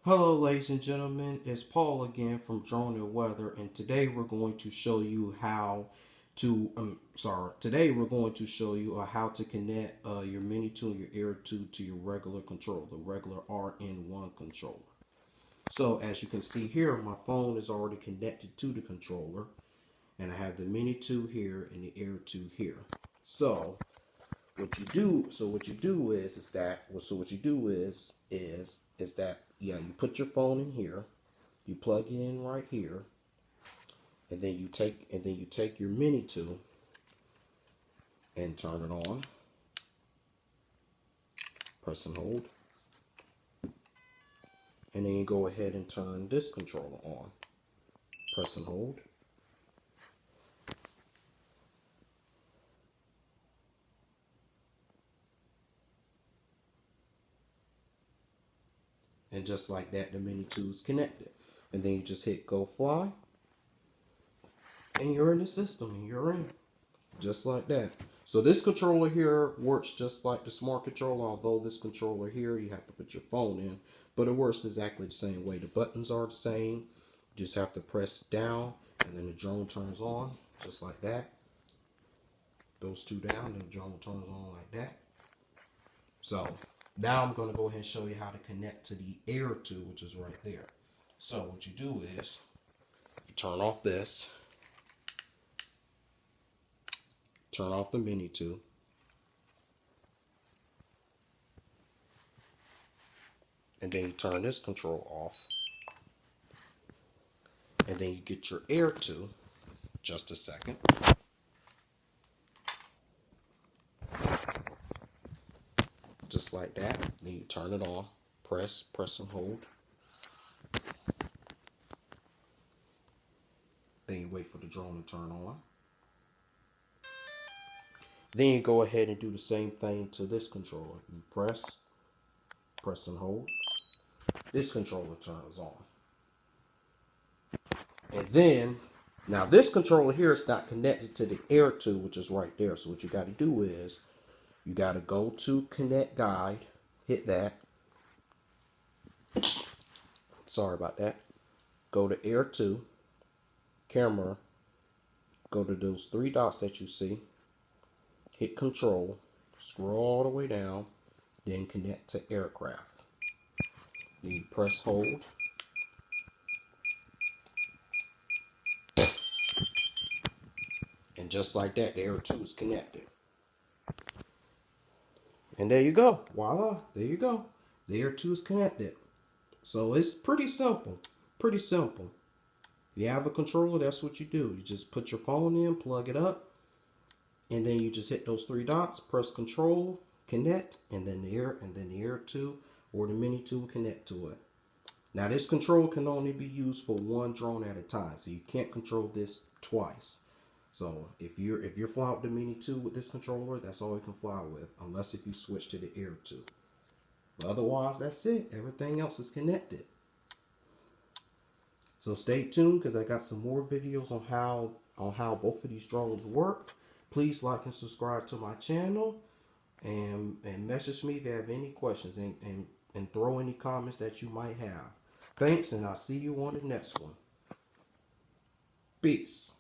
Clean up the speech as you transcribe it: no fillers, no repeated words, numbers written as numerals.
Hello ladies and gentlemen, it's Paul again from Drone and Weather, and today we're going to show you how to how to connect your Mini 2 and your Air 2 to your regular controller, the regular RN1 controller. So as you can see here, my phone is already connected to the controller, and I have the Mini 2 here and the Air 2 here. So what you do is that you put your phone in here, you plug it in right here, and then you take your Mini 2 and turn it on, press and hold, and then you go ahead and turn this controller on, press and hold. And just like that, the Mini 2 is connected. And then you just hit go fly, and you're in the system, and you're in. Just like that. So this controller here works just like the smart controller, although this controller here, you have to put your phone in. But it works exactly the same way. The buttons are the same. You just have to press down, and then the drone turns on, just like that. Those two down, and the drone turns on like that. So now I'm going to go ahead and show you how to connect to the Air 2, which is right there. So what you do is you turn off this, turn off the Mini 2, and then you turn this control off, and then you get your Air 2. Just a second. Just like that. Then you turn it on, press and hold. Then you wait for the drone to turn on. Then you go ahead and do the same thing to this controller. You press and hold. This controller turns on. And then, now this controller here is not connected to the Air 2, which is right there. So what you got to do is, you got to go to Connect Guide, hit that. Sorry about that. Go to Air 2, Camera, go to those three dots that you see, hit Control, scroll all the way down, then Connect to Aircraft. Then you press Hold. And just like that, the Air 2 is connected. And there you go. Voila. There you go. The Air 2 is connected. So it's pretty simple. Pretty simple. You have a controller, that's what you do. You just put your phone in, plug it up, and then you just hit those three dots, press Control, connect, and then the Air 2 or the Mini 2 will connect to it. Now this control can only be used for one drone at a time, so you can't control this twice. So if you're flying with the Mini 2 with this controller, that's all you can fly with, unless if you switch to the Air 2. But otherwise, that's it. Everything else is connected. So stay tuned, because I got some more videos on how both of these drones work. Please like and subscribe to my channel, and message me if you have any questions, and throw any comments that you might have. Thanks, and I'll see you on the next one. Peace.